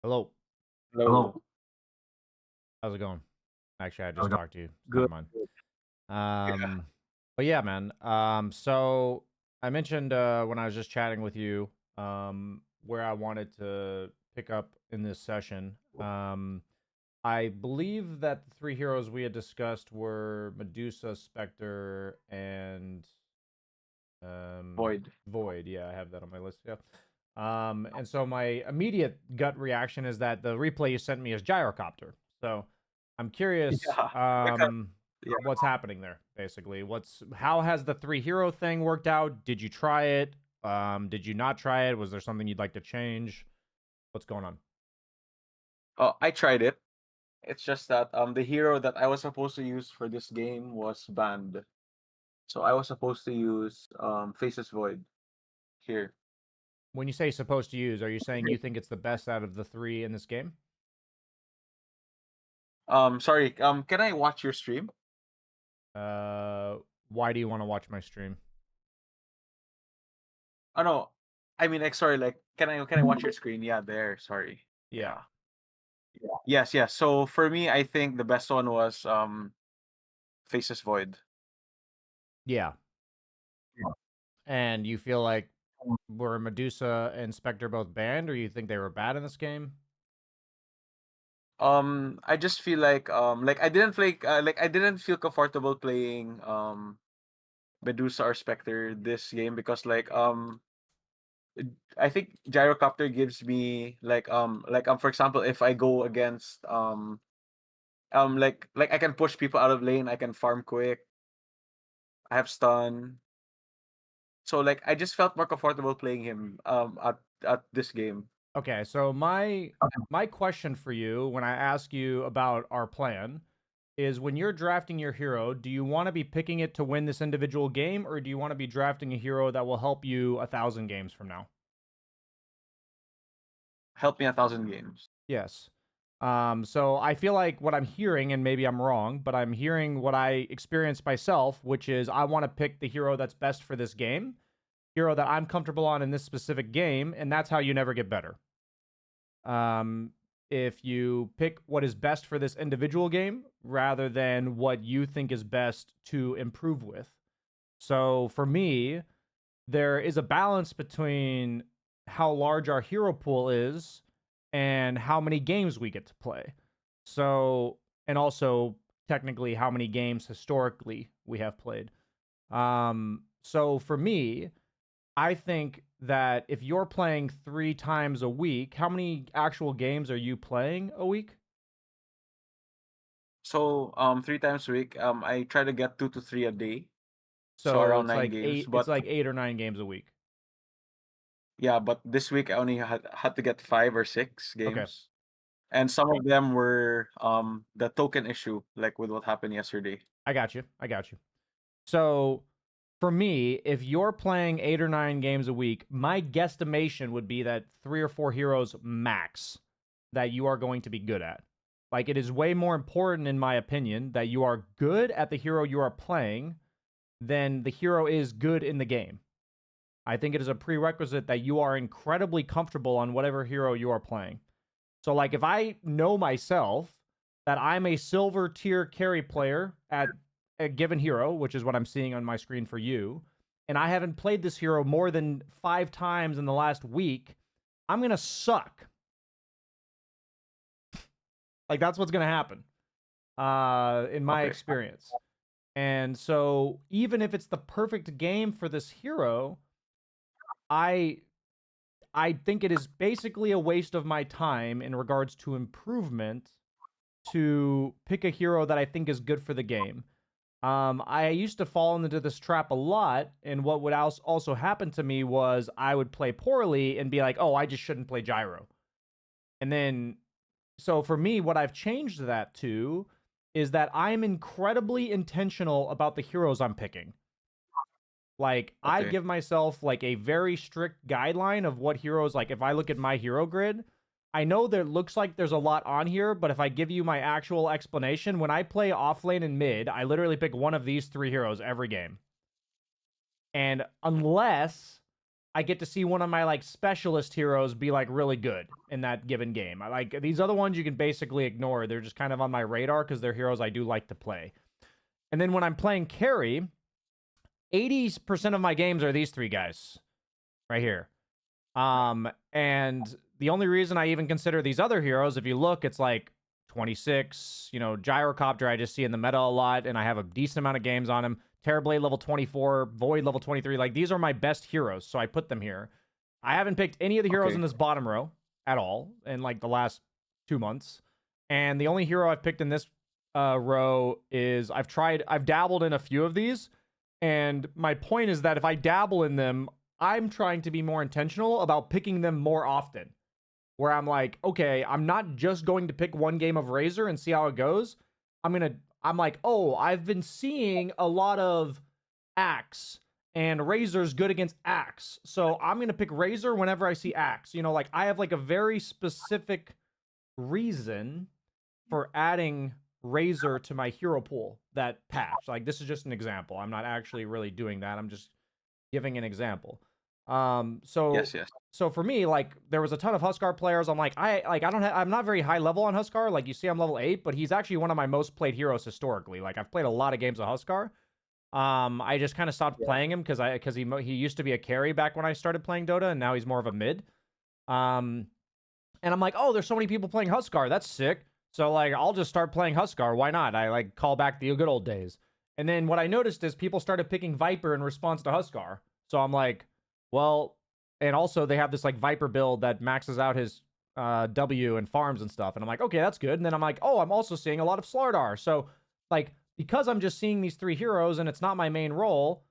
Hello. Hello. How's it going? Actually, I just talked to you. It's kind Good. of mine. Good. Yeah. But yeah, man. So I mentioned when I was just chatting with you, where I wanted to pick up in this session. I believe that the three heroes we had discussed were Medusa, Spectre, and Void. Void. Yeah, I have that on my list. Yeah. And so my immediate gut reaction is that the replay you sent me is gyrocopter. So I'm curious, Yeah. Because, yeah. what's happening there, basically. How has the three hero thing worked out? Did you try it? Did you not try it? Was there something you'd like to change? What's going on? I tried it. It's just that the hero that I was supposed to use for this game was banned. So I was supposed to use Faces Void here. When you say supposed to use, are you saying you think it's the best out of the three in this game? Sorry, can I watch your stream? Uh, why do you want to watch my stream? Oh no. I mean like sorry, like can I watch your screen? Yeah, there. Sorry. Yeah. Yeah. Yeah. Yes, yes. So for me, I think the best one was Faces Void. Yeah. And you feel like were Medusa and Spectre both banned, or you think they were bad in this game? I just feel like I didn't play like I didn't feel comfortable playing Medusa or Spectre this game because I think Gyrocopter gives me for example if I go against like I can push people out of lane, I can farm quick, I have stun. So like I just felt more comfortable playing him at this game. Okay, so my question for you when I ask you about our plan is when you're drafting your hero, do you want to be picking it to win this individual game, or do you want to be drafting a hero that will help you 1,000 games from now? Help me 1,000 games. Yes. So I feel like what I'm hearing, and maybe I'm wrong, but I'm hearing what I experienced myself, which is I want to pick the hero that's best for this game, hero that I'm comfortable on in this specific game, and that's how you never get better. Um, if you pick what is best for this individual game rather than what you think is best to improve with. So for me, there is a balance between how large our hero pool is and how many games we get to play. So, and also technically how many games historically we have played. So for me, I think that if you're playing 3 times a week, how many actual games are you playing a week? So 3 times a week, I try to get 2 to 3 a day. So So around it's nine like games. eight. It's But like 8 or 9 games a week. yeah, but this week I only had to get 5 or 6 Okay, games. And some of them were the token issue, like with what happened yesterday. I got you. I got you. So for me, if you're playing 8 or 9 games a week, my guesstimation would be that 3 or 4 heroes max that you are going to be good at. Like it is way more important, in my opinion, that you are good at the hero you are playing than the hero is good in the game. I think it is a prerequisite that you are incredibly comfortable on whatever hero you are playing. So, like, if I know myself that I'm a silver tier carry player at a given hero, which is what I'm seeing on my screen for you, and I haven't played this hero more than 5 times in the last week, I'm going to suck. Like, that's what's going to happen in my Okay. experience. And so, even if it's the perfect game for this hero, I I think it is basically a waste of my time in regards to improvement to pick a hero that I think is good for the game. I used to fall into this trap a lot, and what would also happen to me was I would play poorly and be like, "Oh, I just shouldn't play Gyro." And then, so for me, what I've changed that to is that I'm incredibly intentional about the heroes I'm picking. Like I Okay. give myself like a very strict guideline of what heroes like if I look at my hero grid, I know there looks like there's a lot on here, but if I give you my actual explanation, when I play off lane and mid, I literally pick one of these three heroes every game. And unless I get to see one of my like specialist heroes be like really good in that given game. I like these other ones you can basically ignore. They're just kind of on my radar because they're heroes I do like to play. And then when I'm playing carry, 80% of my games are these three guys right here. And the only reason I even consider these other heroes, if you look, it's like 26, Gyrocopter I just see in the meta a lot, and I have a decent amount of games on him. Terrorblade level 24, Void level 23. Like, these are my best heroes, so I put them here. I haven't picked any of the heroes in this bottom row at all in, like, the last 2 months. And the only hero I've picked in this row is I've dabbled in a few of these, and my point is that if I dabble in them, I'm trying to be more intentional about picking them more often. Where I'm like, okay, I'm not just going to pick one game of Razor and see how it goes. I'm like, oh, I've been seeing a lot of Axe, and Razor's good against Axe. So I'm going to pick Razor whenever I see Axe. Like I have like a very specific reason for adding Razor to my hero pool that patch. Like, this is just an example. I'm not actually really doing that. I'm just giving an example. Yes. So for me, like, there was a ton of Huskar players. I'm like, I'm not very high level on Huskar. Like, you see, I'm level 8, but he's actually one of my most played heroes historically. Like, I've played a lot of games of Huskar. I just kind of stopped playing him because he used to be a carry back when I started playing Dota, and now he's more of a mid. And I'm like, oh, there's so many people playing Huskar. That's sick. So, like, I'll just start playing Huskar. Why not? I, like, call back the good old days. And then what I noticed is people started picking Viper in response to Huskar. So I'm like, well, and also they have this, like, Viper build that maxes out his W and farms and stuff. And I'm like, okay, that's good. And then I'm like, oh, I'm also seeing a lot of Slardar. So, like, because I'm just seeing these three heroes and it's not my main role,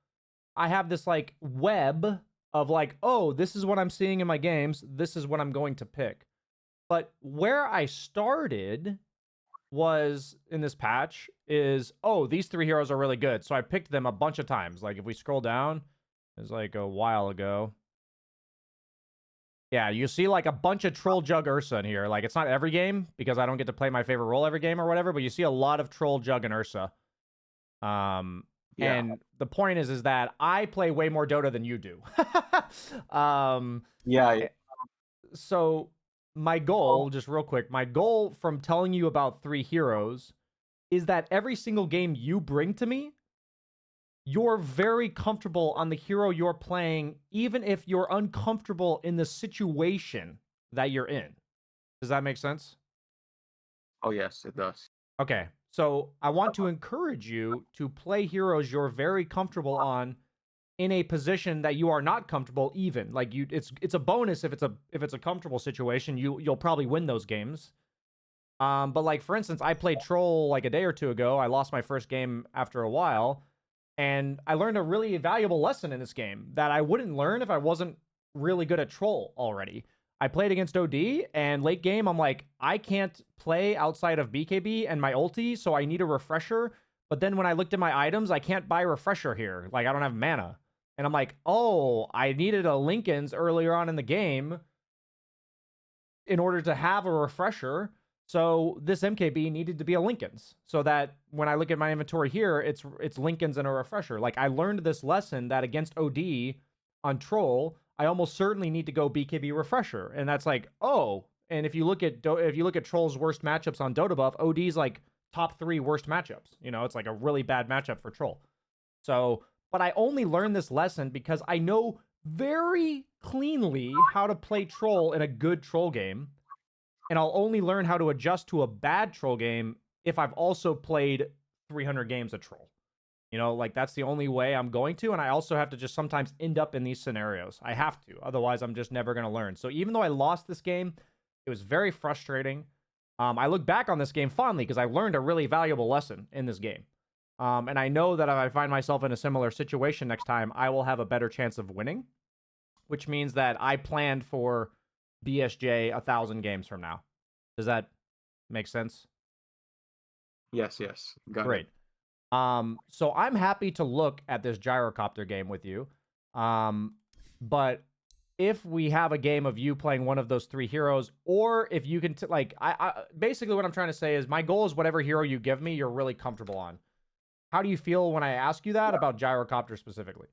I have this, like, web of, like, oh, this is what I'm seeing in my games. This is what I'm going to pick. But where I started was in this patch is, oh, these three heroes are really good. So I picked them a bunch of times. Like, if we scroll down, it was like a while ago. Yeah, you see like a bunch of Troll Jug Ursa in here. Like, it's not every game because I don't get to play my favorite role every game or whatever, but you see a lot of Troll Jug and Ursa. And the point is that I play way more Dota than you do. So my goal, just real quick, my goal from telling you about three heroes is that every single game you bring to me, you're very comfortable on the hero you're playing, even if you're uncomfortable in the situation that you're in. Does that make sense? Oh, yes, it does. Okay, so I want to encourage you to play heroes you're very comfortable on in a position that you are not comfortable. Even like it's a bonus if it's a comfortable situation. You'll probably win those games. But like, for instance, I played Troll like a day or two ago. I lost my first game after a while, and I learned a really valuable lesson in this game that I wouldn't learn if I wasn't really good at Troll already. I played against OD, and late game, I'm like, I can't play outside of BKB and my ulti, so I need a refresher. But then when I looked at my items, I can't buy refresher here. Like, I don't have mana. And I'm like, oh, I needed a Lincoln's earlier on in the game in order to have a refresher. So this MKB needed to be a Lincoln's, so that when I look at my inventory here, it's Lincoln's and a refresher. Like, I learned this lesson that against OD on Troll, I almost certainly need to go BKB refresher. And that's like, oh, and if you look at Troll's worst matchups on Dota buff, OD's like top 3 worst matchups. It's like a really bad matchup for Troll. So, but I only learned this lesson because I know very cleanly how to play Troll in a good Troll game. And I'll only learn how to adjust to a bad Troll game if I've also played 300 games of Troll. Like, that's the only way I'm going to. And I also have to just sometimes end up in these scenarios. I have to. Otherwise, I'm just never going to learn. So even though I lost this game, it was very frustrating. I look back on this game fondly because I learned a really valuable lesson in this game. And I know that if I find myself in a similar situation next time, I will have a better chance of winning, which means that I planned for BSJ 1,000 games from now. Does that make sense? Yes. Got Great. it. So I'm happy to look at this Gyrocopter game with you. But if we have a game of you playing one of those three heroes, or if you can, I basically what I'm trying to say is my goal is whatever hero you give me, you're really comfortable on. How do you feel when I ask you that about Gyrocopter specifically?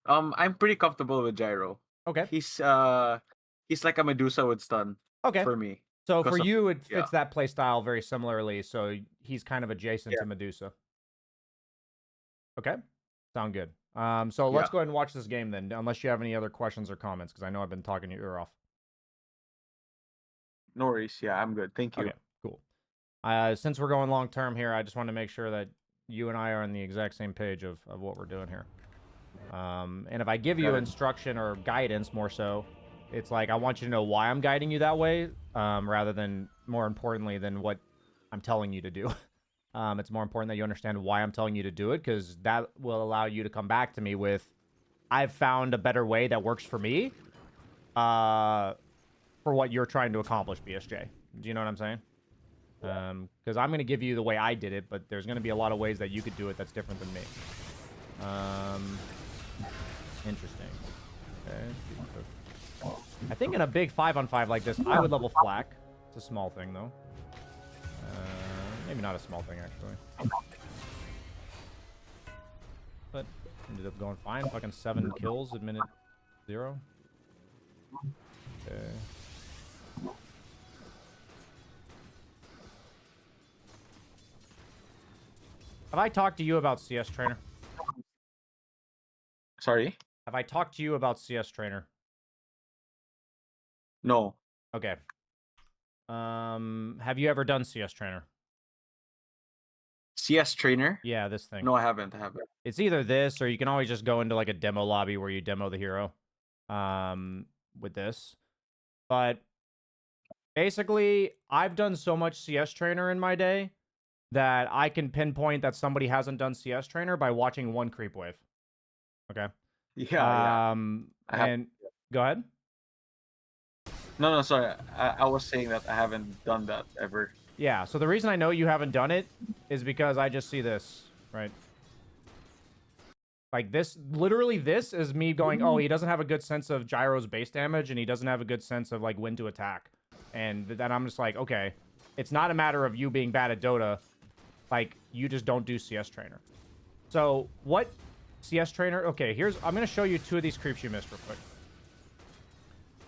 I'm pretty comfortable with Gyro. Okay. He's like a Medusa with stun Okay. for me. So for Because of you, it yeah. fits that play style very similarly. So he's kind of adjacent Yeah. to Medusa. Okay. Sound good. So let's Yeah. go ahead and watch this game then, unless you have any other questions or comments, because I know I've been talking your ear off. No worries. Yeah, I'm good. Thank you. Okay, cool. Since we're going long term here, I just want to make sure that you and I are on the exact same page of what we're doing here. And if I give you Got it. instruction or guidance more so, it's like I want you to know why I'm guiding you that way, rather than, more importantly, than what I'm telling you to do. It's more important that you understand why I'm telling you to do it, because that will allow you to come back to me with, I've found a better way that works for me, for what you're trying to accomplish, BSJ. Do you know what I'm saying? Because I'm going to give you the way I did it, but there's going to be a lot of ways that you could do it that's different than me. Interesting. Okay. I think in a big 5-on-5 like this, I would level Flak. It's a small thing, though. Maybe not a small thing, actually. But ended up going fine. Fucking 7 kills at minute 0. Okay. Have I talked to you about CS Trainer? Sorry? Have I talked to you about CS Trainer? No. Okay. Have you ever done CS Trainer? CS trainer? Yeah, this thing. No, I haven't. I haven't. It's either this, or you can always just go into like a demo lobby where you demo the hero. With this. But basically, I've done so much CS Trainer in my day that I can pinpoint that somebody hasn't done CS Trainer by watching one creep wave. Okay. Yeah, yeah. I have. And go ahead. No, sorry. I was saying that I haven't done that ever. Yeah, so the reason I know you haven't done it is because I just see this, right? Like this, literally this is me going, oh, he doesn't have a good sense of Gyro's base damage, and he doesn't have a good sense of like when to attack. And then I'm just like, okay, it's not a matter of you being bad at Dota. Like, you just don't do CS Trainer. So what CS Trainer? Okay, I'm going to show you 2 of these creeps you missed real quick.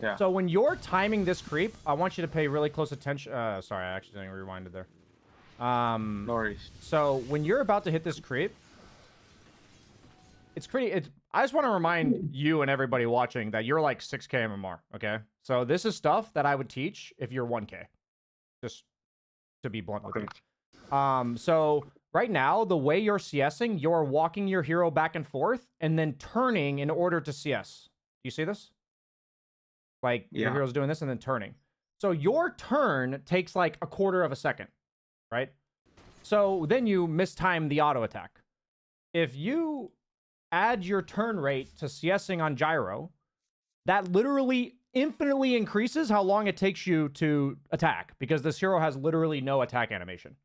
Yeah. So when you're timing this creep, I want you to pay really close attention. Sorry, I accidentally rewinded there. No worries. So when you're about to hit this creep, I just want to remind you and everybody watching that you're like 6k MMR, okay? So this is stuff that I would teach if you're 1k. Just to be blunt with you. So right now, the way you're CSing, you're walking your hero back and forth and then turning in order to CS. Do you see this? Like, your hero's doing this and then turning. So your turn takes like a quarter of a second, right? So then you mistime the auto attack. If you add your turn rate to CSing on Gyro, that literally infinitely increases how long it takes you to attack, because this hero has literally no attack animation.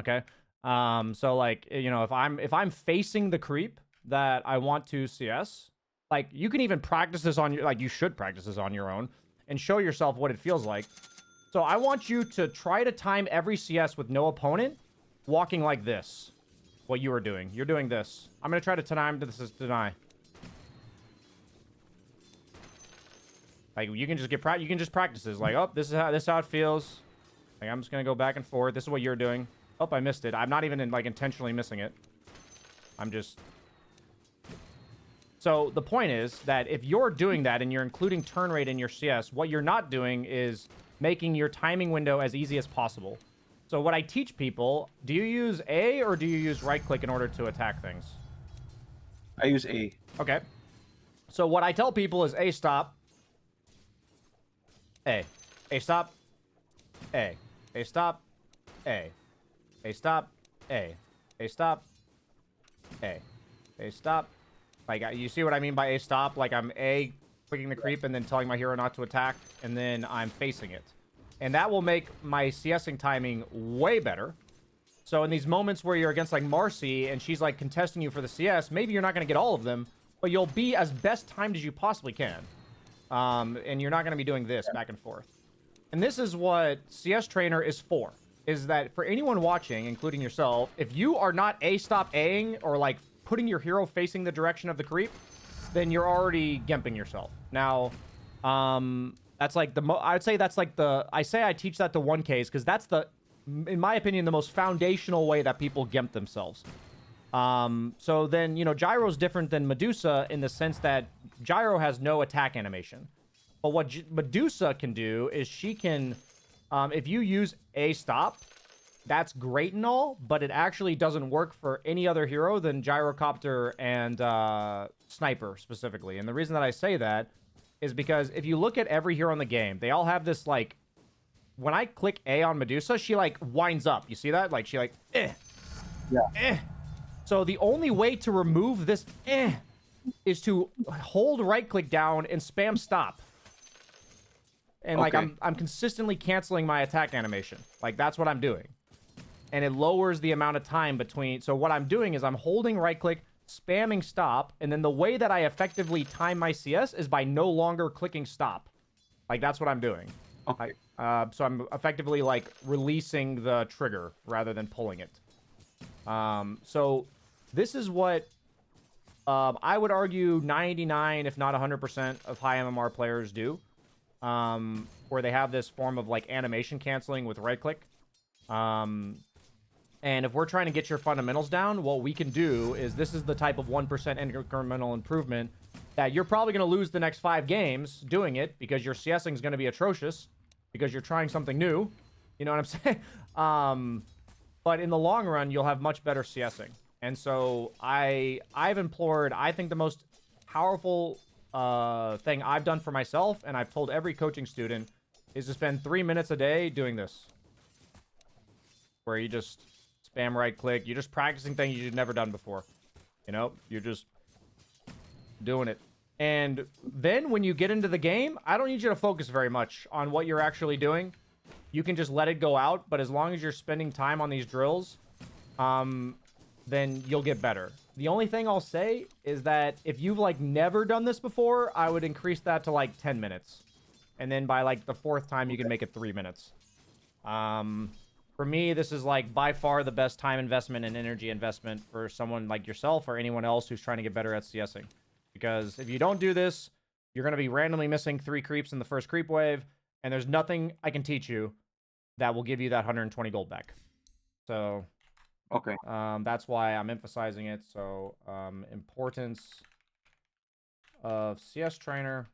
Okay? So like, you know, if I'm facing the creep that I want to CS, like, you can even practice this on your, like, you should practice this on your own and show yourself what it feels like. So I want you to try to time every CS with no opponent walking like this. What you are doing. You're doing this. I'm going to try to time this as deny. Like, you can just you can just practice this. Like, oh, this is how it feels. Like, I'm just going to go back and forth. This is what you're doing. Oh, I missed it. I'm not even like intentionally missing it. I'm just... So the point is that if you're doing that and you're including turn rate in your CS, what you're not doing is making your timing window as easy as possible. So what I teach people, do you use A or do you use right click in order to attack things? I use A. Okay. So what I tell people is A stop. A. A stop. A. A stop. A. A stop. A. A stop. A. A stop. Like, you see what I mean by A stop? Like, I'm A, clicking the creep, and then telling my hero not to attack, and then I'm facing it. And that will make my CSing timing way better. So in these moments where you're against, like, Marcy, and she's, like, contesting you for the CS, maybe you're not going to get all of them, but you'll be as best timed as you possibly can. And you're not going to be doing this back and forth. And this is what CS Trainer is for. Is that for anyone watching, including yourself, if you are not A stop Aing, or, like, putting your hero facing the direction of the creep, then you're already gimping yourself. Now, that's like I'd say that's like I teach that to 1Ks because that's in my opinion, the most foundational way that people gimp themselves. So then, you know, Gyro's different than Medusa in the sense that Gyro has no attack animation. But what Medusa can do is she can, if you use a stop, that's great and all, but it actually doesn't work for any other hero than Gyrocopter and Sniper specifically. And the reason that I say that is because if you look at every hero in the game, they all have this, like, when I click A on Medusa, she, like, winds up. You see that? Like, she, like, eh. Yeah. So the only way to remove this is to hold right-click down and spam stop. And, like, I'm consistently canceling my attack animation. Like, that's what I'm doing. And it lowers the amount of time between... So what I'm doing is I'm holding right-click, spamming stop, and then the way that I effectively time my CS is by no longer clicking stop. Like, that's what I'm doing. Okay. So I'm effectively, like, releasing the trigger rather than pulling it. So this is what I would argue 99, if not 100% of high MMR players do. Where they have this form of, like, animation canceling with right-click. And if we're trying to get your fundamentals down, what we can do is this is the type of 1% incremental improvement that you're probably going to lose the next 5 games doing it because your CSing is going to be atrocious because you're trying something new. You know what I'm saying? But in the long run, you'll have much better CSing. And so I've implored, I think the most powerful thing I've done for myself, and I've told every coaching student, is to spend 3 minutes a day doing this. Where you just spam right click. You're just practicing things you've never done before. You know, you're just doing it. And then when you get into the game, I don't need you to focus very much on what you're actually doing. You can just let it go out, but as long as you're spending time on these drills, then you'll get better. The only thing I'll say is that if you've, like, never done this before, I would increase that to, like, 10 minutes. And then by, like, the 4th time, you can make it 3 minutes. For me, this is, like, by far the best time investment and energy investment for someone like yourself or anyone else who's trying to get better at CSing. Because if you don't do this, you're going to be randomly missing 3 creeps in the first creep wave, and there's nothing I can teach you that will give you that 120 gold back. So, Okay. that's why I'm emphasizing it. So, importance of CS trainer.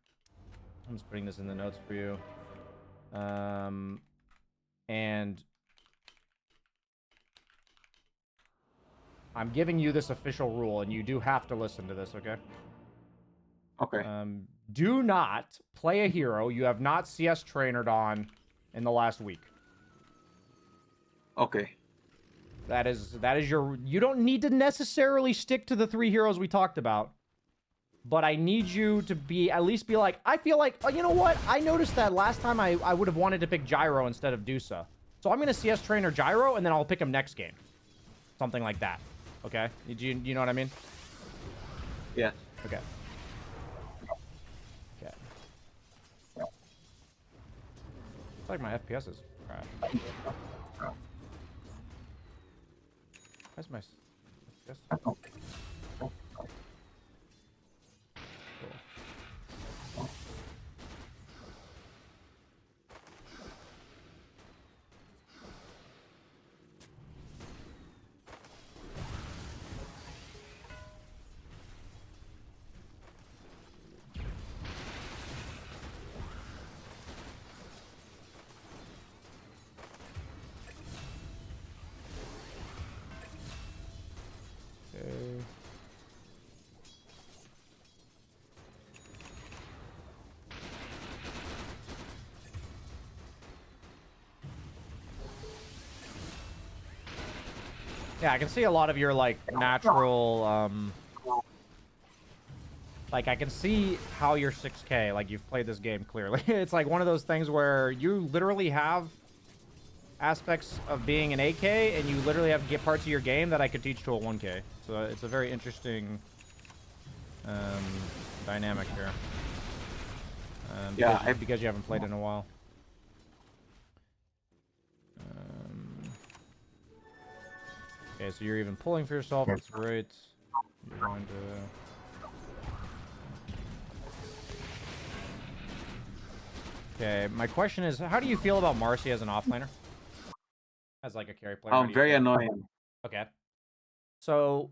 I'm just putting this in the notes for you. And I'm giving you this official rule, and you do have to listen to this, okay? Okay. Do not play a hero you have not CS trainered on in the last week. Okay. That is your... You don't need to necessarily stick to the 3 heroes we talked about. But I need you to at least be like, I feel like, oh, you know what? I noticed that last time I would have wanted to pick Gyro instead of Dusa. So I'm going to CS trainer Gyro, and then I'll pick him next game. Something like that. Okay? You know what I mean? Yeah. Okay. Okay. It's like my FPS is crashed. Where's my FPS? Cool. Yeah, I can see a lot of your, like, natural, like, I can see how you're 6K. Like, you've played this game clearly. It's like one of those things where you literally have aspects of being an 8K, and you literally have parts of your game that I could teach to a 1K. So it's a very interesting dynamic here. Yeah, because you haven't played in a while. Okay, so you're even pulling for yourself. That's great. You're going to... Okay, my question is, how do you feel about Marcy as an offlaner? As like a carry player? How do you Very feel? annoying. Okay. So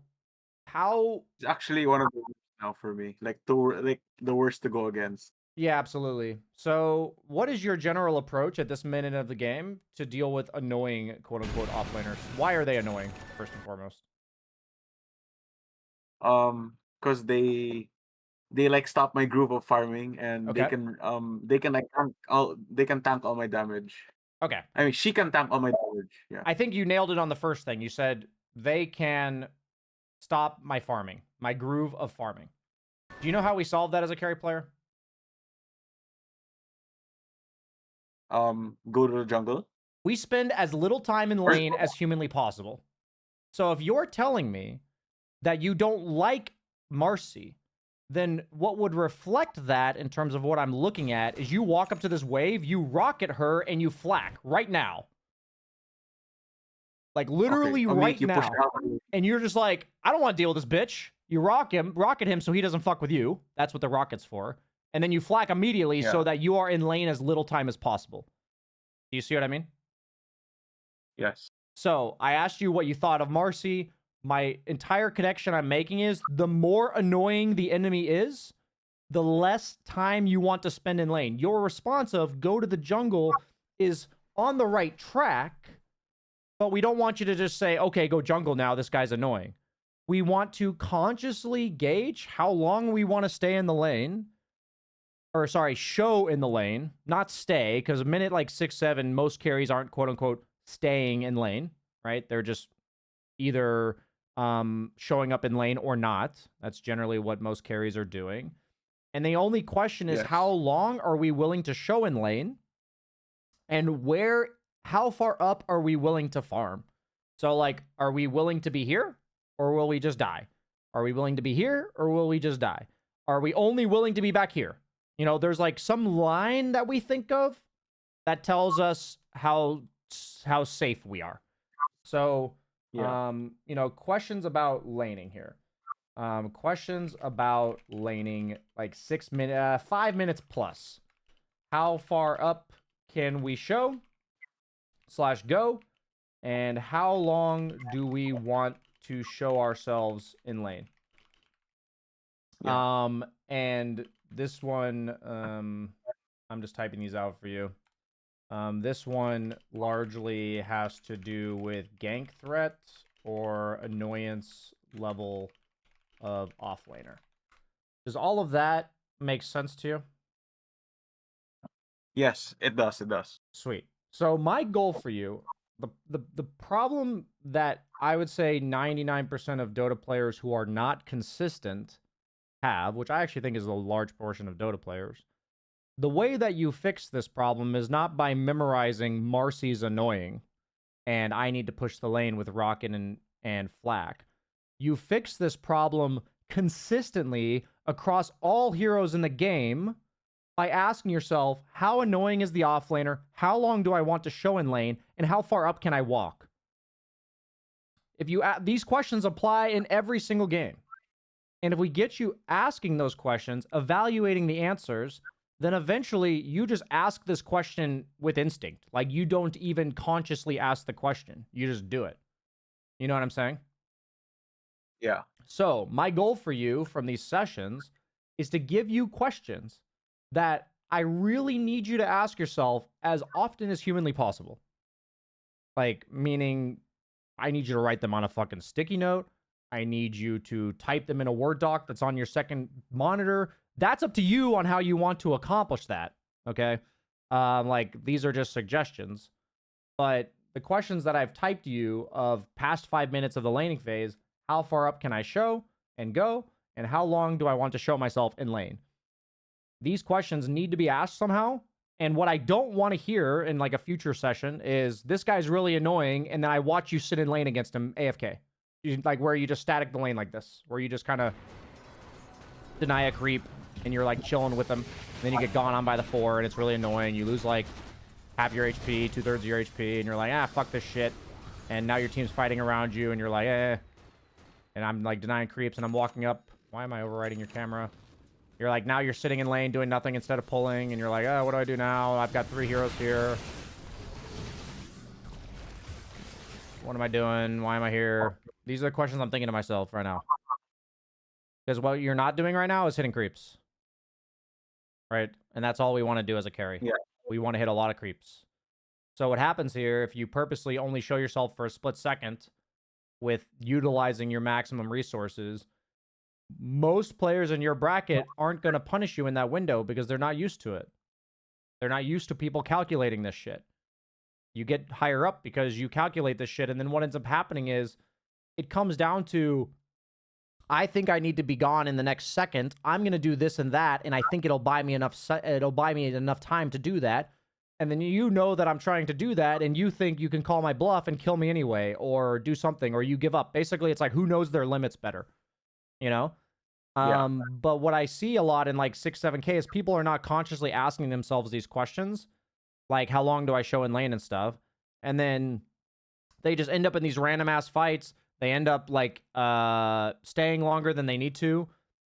how... It's actually one of the worst now for me. Like the worst to go against. Yeah, absolutely. So what is your general approach at this minute of the game to deal with annoying quote-unquote offlaners? Why are they annoying, first and foremost? Because they like stop my groove of farming, and Okay. they can like they can tank all my damage. Okay. I mean, she can tank all my damage. Yeah. I think you nailed it on the first thing. You said they can stop my farming, my groove of farming. Do you know how we solve that as a carry player? Go to the jungle. We spend as little time in Or lane as humanly possible. So if you're telling me that you don't like Marcy, then what would reflect that in terms of what I'm looking at is you walk up to this wave, you rocket her, and you flack right now. Like literally right you push now. out. And you're just like, I don't want to deal with this bitch. You rocket him so he doesn't fuck with you. That's what the rocket's for. And then you flack immediately so that you are in lane as little time as possible. Do you see what I mean? Yes. So I asked you what you thought of Marcy. My entire connection I'm making is the more annoying the enemy is, the less time you want to spend in lane. Your response of go to the jungle is on the right track, but we don't want you to just say, okay, go jungle now. This guy's annoying. We want to consciously gauge how long we want to stay in the lane. Or sorry, show in the lane, not stay, because a minute like 6-7, most carries aren't quote unquote staying in lane, right? They're just either showing up in lane or not. That's generally what most carries are doing. And the only question is how long are we willing to show in lane? And how far up are we willing to farm? So like, are we willing to be here or will we just die? Are we willing to be here or will we just die? Are we only willing to be back here? You know, there's like some line that we think of that tells us how safe we are. So, you know, questions about laning here. Questions about laning, like 5 minutes plus. How far up can we show / go? And how long do we want to show ourselves in lane? And this one, I'm just typing these out for you. This one largely has to do with gank threat or annoyance level of offlaner. Does all of that make sense to you? Yes, it does. It does. Sweet. So my goal for you, the problem that I would say 99% of Dota players who are not consistent have, which I actually think is a large portion of Dota players, the way that you fix this problem is not by memorizing Marcy's annoying and I need to push the lane with Rocket and Flak. You fix this problem consistently across all heroes in the game by asking yourself, how annoying is the offlaner? How long do I want to show in lane? And how far up can I walk? If you these questions apply in every single game. And if we get you asking those questions, evaluating the answers, then eventually you just ask this question with instinct. Like you don't even consciously ask the question. You just do it. You know what I'm saying? Yeah. So my goal for you from these sessions is to give you questions that I really need you to ask yourself as often as humanly possible. Like, meaning I need you to write them on a fucking sticky note. I need you to type them in a Word doc that's on your second monitor. That's up to you on how you want to accomplish that, okay? Like, these are just suggestions. But the questions that I've typed to you of past 5 minutes of the laning phase, how far up can I show and go? And how long do I want to show myself in lane? These questions need to be asked somehow. And what I don't want to hear in like a future session is this guy's really annoying, and then I watch you sit in lane against him AFK. Like where you just static the lane like this, where you just kind of deny a creep and you're like chilling with them. And then you get gone on by the 4 and it's really annoying. You lose like half your HP, 2/3 of your HP, and you're like, fuck this shit. And now your team's fighting around you and you're like, And I'm like denying creeps and I'm walking up. Why am I overriding your camera? You're like, now you're sitting in lane doing nothing instead of pulling, and you're like, oh, what do I do now? I've got 3 heroes here. What am I doing? Why am I here? These are the questions I'm thinking to myself right now. Because what you're not doing right now is hitting creeps. Right? And that's all we want to do as a carry. Yeah. We want to hit a lot of creeps. So what happens here, if you purposely only show yourself for a split second with utilizing your maximum resources, most players in your bracket aren't going to punish you in that window because they're not used to it. They're not used to people calculating this shit. You get higher up because you calculate this shit, and then what ends up happening is it comes down to, I think I need to be gone in the next second. I'm going to do this and that, and I think it'll buy me enough time to do that. And then you know that I'm trying to do that, and you think you can call my bluff and kill me anyway, or do something, or you give up. Basically, it's like, who knows their limits better? You know? Yeah. But what I see a lot in like 6, 7K is people are not consciously asking themselves these questions. Like, how long do I show in lane and stuff? And then they just end up in these random ass fights. They end up like staying longer than they need to.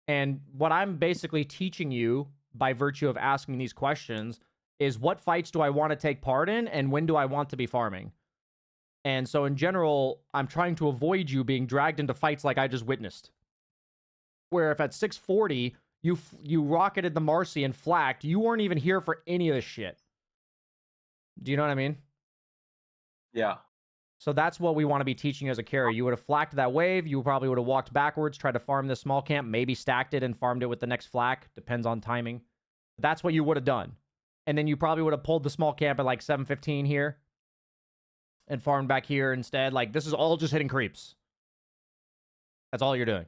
And what I'm basically teaching you by virtue of asking these questions is, what fights do I want to take part in, and when do I want to be farming? And so in general, I'm trying to avoid you being dragged into fights like I just witnessed, where if at 640 you rocketed the Marcy and flacked, you weren't even here for any of this shit. Do you know what I mean? Yeah. So that's what we want to be teaching you as a carry. You would have flacked that wave. You probably would have walked backwards, tried to farm this small camp, maybe stacked it and farmed it with the next flack. Depends on timing. That's what you would have done. And then you probably would have pulled the small camp at like 715 here and farmed back here instead. Like, this is all just hitting creeps. That's all you're doing.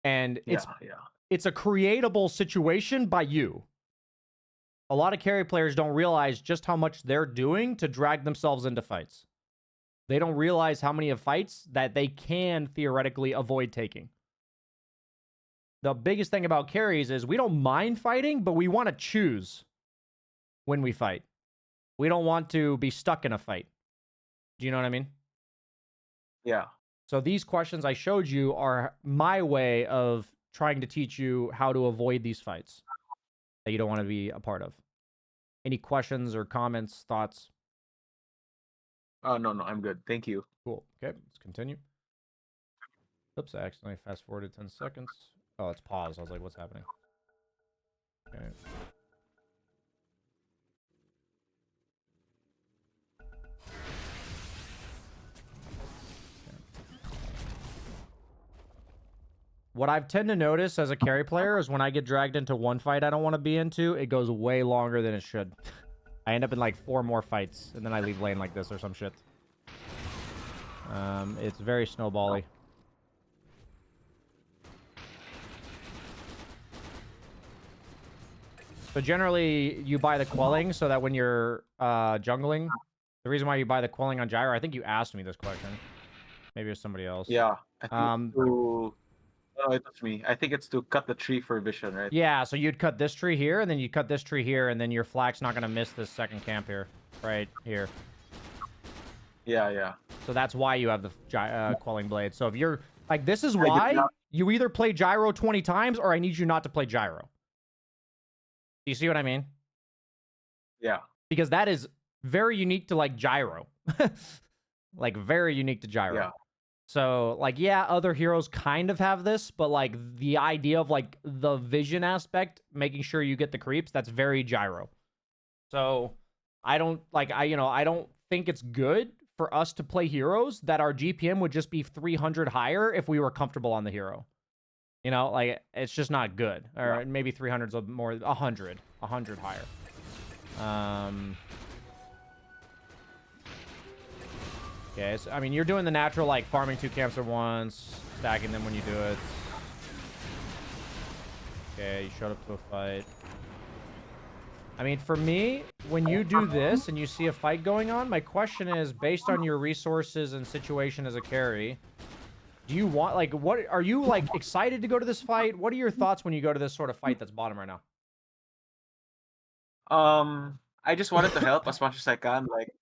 And it's a creatable situation by you. A lot of carry players don't realize just how much they're doing to drag themselves into fights. They don't realize how many of fights that they can theoretically avoid taking. The biggest thing about carries is we don't mind fighting, but we want to choose when we fight. We don't want to be stuck in a fight. Do you know what I mean? Yeah. So these questions I showed you are my way of trying to teach you how to avoid these fights that you don't want to be a part of. Any questions or comments, thoughts? No, I'm good. Thank you. Cool. Okay, let's continue. Oops, I accidentally fast forwarded 10 seconds. Oh, it's paused. I was like, what's happening? Okay. What I've tend to notice as a carry player is when I get dragged into one fight I don't want to be into, it goes way longer than it should. I end up in like 4 more fights, and then I leave lane like this or some shit. It's very snowbally. So generally, you buy the quelling so that when you're jungling, the reason why you buy the quelling on Gyro, I think you asked me this question. Maybe it was somebody else. Yeah. I think it was me. I think it's to cut the tree for vision, right? Yeah, so you'd cut this tree here, and then you'd cut this tree here, and then your flak's not going to miss this second camp here. Right here. Yeah. So that's why you have the quelling blade. So if you're... Like, this is why you either play Gyro 20 times, or I need you not to play Gyro. Do you see what I mean? Yeah. Because that is very unique to, like, Gyro. Like, very unique to Gyro. Yeah. So, like, yeah, other heroes kind of have this, but, like, the idea of, like, the vision aspect, making sure you get the creeps, that's very Gyro. So, I don't think it's good for us to play heroes that our GPM would just be 300 higher if we were comfortable on the hero. You know, like, it's just not good. Or maybe 300's more, 100 higher. Okay, so, I mean, you're doing the natural, like, farming 2 camps at once, stacking them when you do it. Okay, you showed up to a fight. I mean, for me, when you do this and you see a fight going on, my question is, based on your resources and situation as a carry, do you want, like, what, are you, like, excited to go to this fight? What are your thoughts when you go to this sort of fight that's bottom right now? I just wanted to help as much as I can. Like,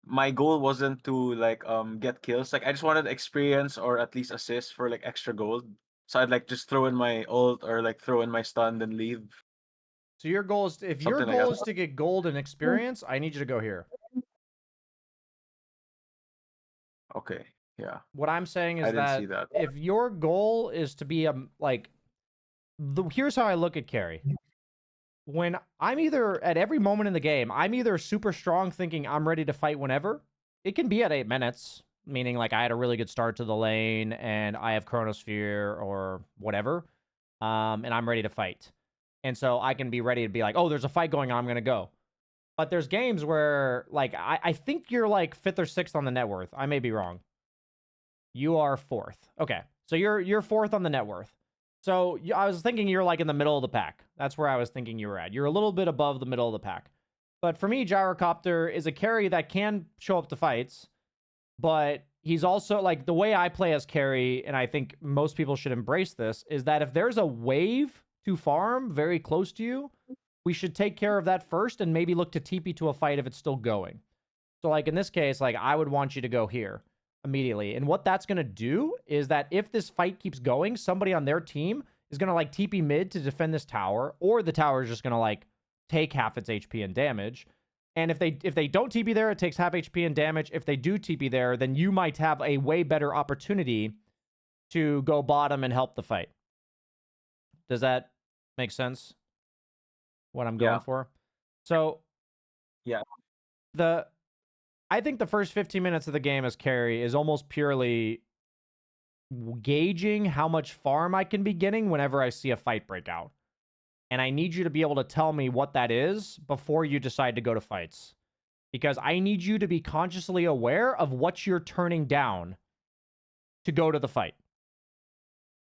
my goal wasn't to, like, get kills. Like, I just wanted experience or at least assist for, like, extra gold. So I'd like just throw in my ult or like throw in my stun and leave. So your goal is if your Something like goal that. is to get gold and experience, I need you to go here. Okay. Yeah. What I'm saying I is didn't see that that. if your goal is to be here's how I look at carry. When I'm either at every moment in the game, I'm either super strong thinking I'm ready to fight whenever. It can be at 8 minutes, meaning like I had a really good start to the lane and I have Chronosphere or whatever, and I'm ready to fight. And so I can be ready to be like, oh, there's a fight going on, I'm going to go. But there's games where, like, I think you're like 5th or 6th on the net worth. I may be wrong. You are 4th. Okay. So you're 4th on the net worth. So I was thinking you're like in the middle of the pack. That's where I was thinking you were at. You're a little bit above the middle of the pack. But for me, Gyrocopter is a carry that can show up to fights, but he's also like the way I play as carry, and I think most people should embrace this, is that if there's a wave to farm very close to you, we should take care of that first and maybe look to TP to a fight if it's still going. So like in this case, like I would want you to go here immediately. And what that's going to do is that if this fight keeps going, somebody on their team is going to like TP mid to defend this tower, or the tower is just going to like take half its HP and damage. And if they don't TP there, it takes half HP and damage. If they do TP there, then you might have a way better opportunity to go bottom and help the fight. Does that make sense? What I'm going Yeah. for? So Yeah. I think the first 15 minutes of the game as carry is almost purely gauging how much farm I can be getting whenever I see a fight break out. And I need you to be able to tell me what that is before you decide to go to fights. Because I need you to be consciously aware of what you're turning down to go to the fight.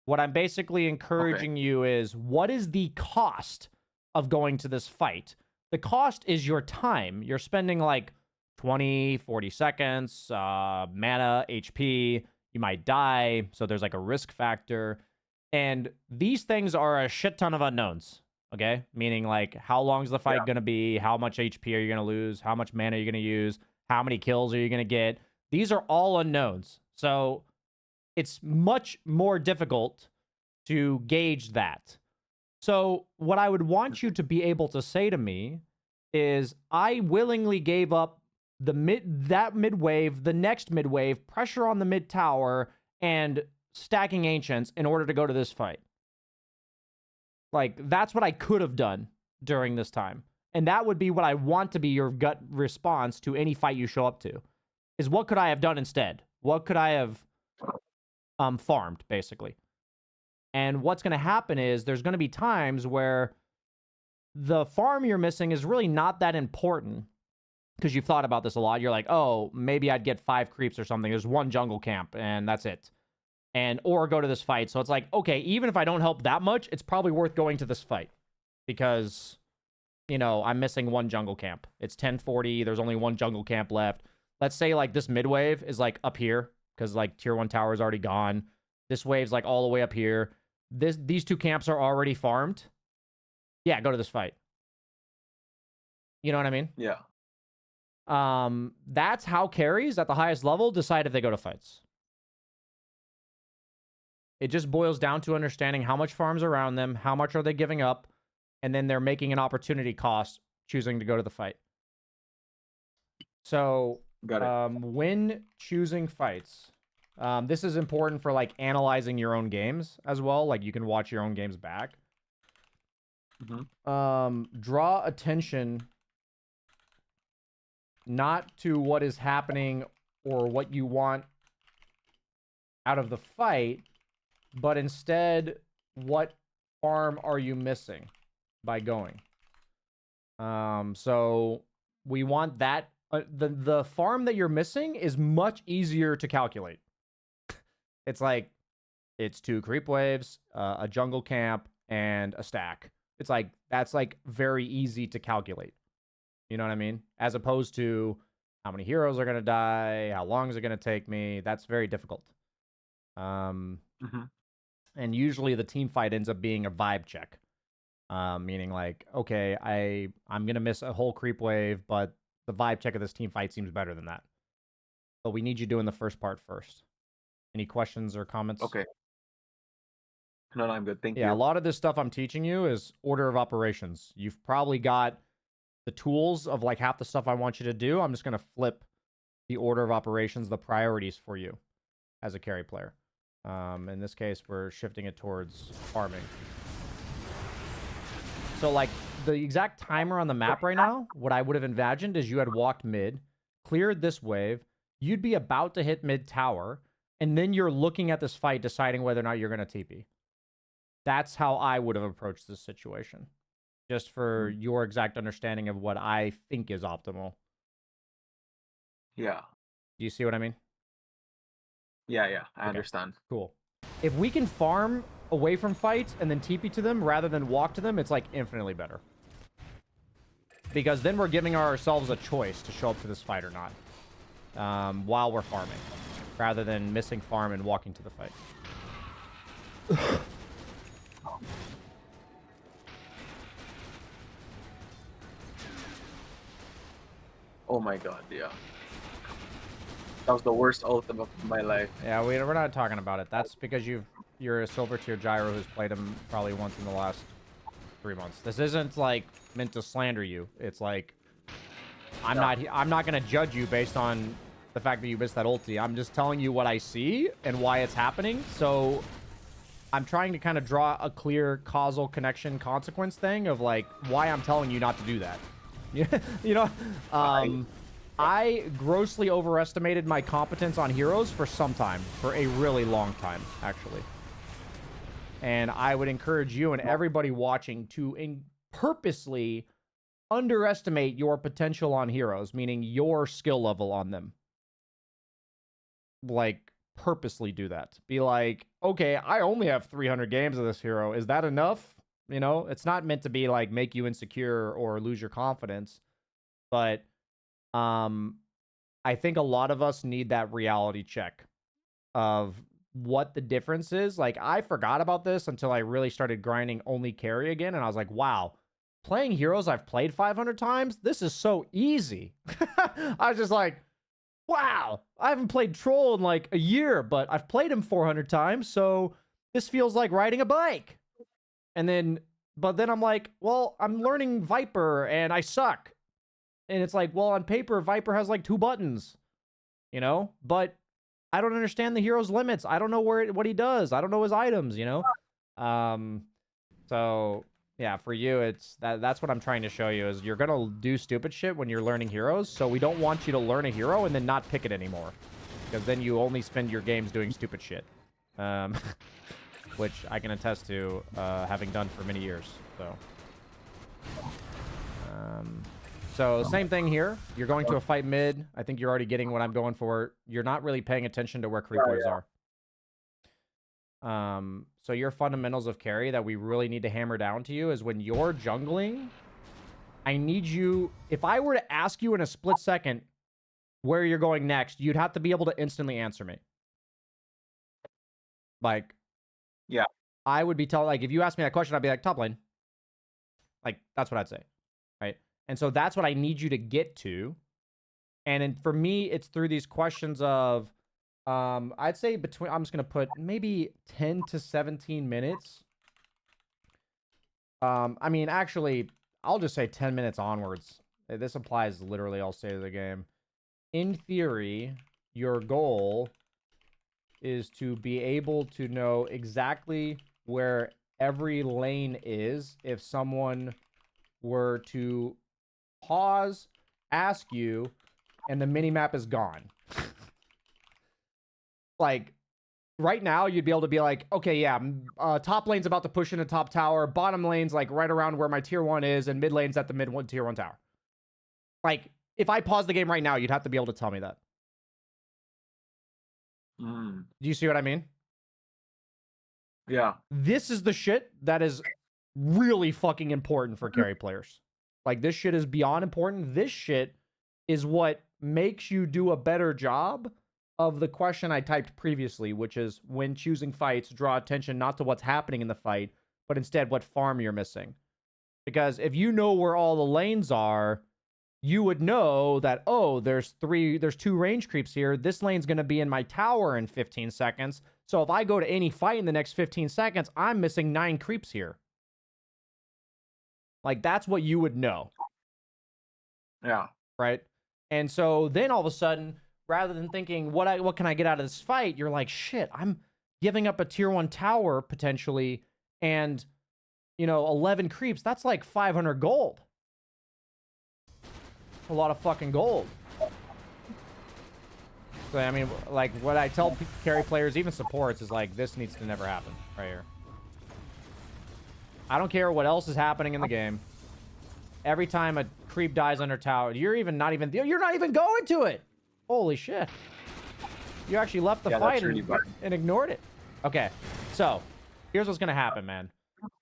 What I'm basically encouraging you is, what is the cost of going to this fight? The cost is your time. You're spending like 20, 40 seconds, mana, HP. You might die, so there's like a risk factor. And these things are a shit ton of unknowns, okay? Meaning like, how long is the fight going to be? How much HP are you going to lose? How much mana are you going to use? How many kills are you going to get? These are all unknowns. So it's much more difficult to gauge that. So what I would want you to be able to say to me is, I willingly gave up the mid wave, the next mid wave, pressure on the mid tower, and stacking ancients in order to go to this fight. Like, that's what I could have done during this time. And that would be what I want to be your gut response to any fight you show up to. Is what could I have done instead? What could I have farmed, basically? And what's going to happen is there's going to be times where the farm you're missing is really not that important because you've thought about this a lot. You're like, oh, maybe I'd get 5 creeps or something. There's 1 jungle camp and that's it. Or go to this fight. So it's like, okay, even if I don't help that much, it's probably worth going to this fight because, you know, I'm missing 1 jungle camp. It's 10:40. There's only 1 jungle camp left. Let's say like this mid wave is like up here because like tier 1 tower is already gone. This wave's like all the way up here. These 2 camps are already farmed. Yeah, go to this fight. You know what I mean? Yeah. That's how carries at the highest level decide if they go to fights. It just boils down to understanding how much farms around them, how much are they giving up, and then they're making an opportunity cost choosing to go to the fight. So, Got it. when choosing fights, this is important for like analyzing your own games as well. Like you can watch your own games back. Draw attention not to what is happening or what you want out of the fight, but instead what farm are you missing by going. So we want that the farm that you're missing is much easier to calculate. It's like it's 2 creep waves, a jungle camp, and a stack. It's like that's like very easy to calculate. You know what I mean? As opposed to how many heroes are gonna die, how long is it gonna take me? That's very difficult. And usually the team fight ends up being a vibe check. Meaning like, okay, I'm gonna miss a whole creep wave, but the vibe check of this team fight seems better than that. But we need you doing the first part first. Any questions or comments? Okay. No, I'm good. Thank Yeah, a you. lot of this stuff I'm teaching you is order of operations. You've probably got the tools of like half the stuff I want you to do. I'm just going to flip the order of operations, the priorities for you as a carry player. In this case, we're shifting it towards farming. So, like, the exact timer on the map right now, what I would have imagined is you had walked mid, cleared this wave, you'd be about to hit mid tower, and then you're looking at this fight, deciding whether or not you're going to TP. That's how I would have approached this situation. Just for your exact understanding of what I think is optimal. Yeah. Do you see what I mean? Yeah. I Okay. understand. Cool. If we can farm away from fights and then TP to them rather than walk to them, it's like infinitely better. Because then we're giving ourselves a choice to show up to this fight or not. While we're farming. Rather than missing farm and walking to the fight. Oh my god, yeah. That was the worst ultimate of my life. Yeah, we're not talking about it. That's because you're a silver tier gyro who's played him probably once in the last 3 months. This isn't like meant to slander you. It's like I'm not gonna judge you based on the fact that you missed that ulti. I'm just telling you what I see and why it's happening. So I'm trying to kind of draw a clear causal connection consequence thing of like why I'm telling you not to do that. You know, I grossly overestimated my competence on heroes for some time, for a really long time, actually. And I would encourage you and everybody watching to purposely underestimate your potential on heroes, meaning your skill level on them. Like, purposely do that. Be like, okay, I only have 300 games of this hero. Is that enough? You know, it's not meant to be like make you insecure or lose your confidence. But I think a lot of us need that reality check of what the difference is. Like, I forgot about this until I really started grinding only carry again. And I was like, wow, playing heroes I've played 500 times, this is so easy. I was just like, wow, I haven't played Troll in like a year, but I've played him 400 times. So this feels like riding a bike. But then I'm like, well, I'm learning Viper and I suck. And it's like, well, on paper, Viper has like 2 buttons, you know? But I don't understand the hero's limits. I don't know what he does. I don't know his items, you know? So yeah, for you, it's that's what I'm trying to show you is you're gonna do stupid shit when you're learning heroes. So we don't want you to learn a hero and then not pick it anymore. Because then you only spend your games doing stupid shit. Which I can attest to having done for many years. So same thing here. You're going to a fight mid. I think you're already getting what I'm going for. You're not really paying attention to where creep waves are. So your fundamentals of carry that we really need to hammer down to you is when you're jungling, I need you... If I were to ask you in a split second where you're going next, you'd have to be able to instantly answer me. Like... Yeah. I would be telling... Like, if you asked me that question, I'd be like, top lane. Like, that's what I'd say. Right? And so that's what I need you to get to. And for me, it's through these questions of, I'd say I'm just going to put maybe 10 to 17 minutes. I mean, actually, I'll just say 10 minutes onwards. This applies literally all state of the game. In theory, your goal is to be able to know exactly where every lane is if someone were to pause, ask you, and the minimap is gone. Like, right now, you'd be able to be like, okay, yeah, top lane's about to push into top tower, bottom lane's like right around where my tier 1 is, and mid lane's at the mid one tier 1 tower. Like, if I pause the game right now, you'd have to be able to tell me that. Do you see what I mean? Yeah. This is the shit that is really fucking important for carry players. Like, this shit is beyond important. This shit is what makes you do a better job of the question I typed previously, which is when choosing fights, draw attention not to what's happening in the fight, but instead what farm you're missing. Because if you know where all the lanes are, you would know that, oh, there's 2 range creeps here. This lane's going to be in my tower in 15 seconds. So if I go to any fight in the next 15 seconds, I'm missing 9 creeps here. Like, that's what you would know. Yeah. Right? And so then all of a sudden, rather than thinking, what can I get out of this fight? You're like, shit, I'm giving up a tier 1 tower potentially and, 11 creeps. That's like 500 gold. A lot of fucking gold. So, I mean, like, what I tell carry players, even supports, is like, this needs to never happen right here. I don't care what else is happening in the game. Every time a creep dies under tower, you're not even going to it. Holy shit. You actually left the fight really and ignored it. Okay, so here's what's going to happen, man.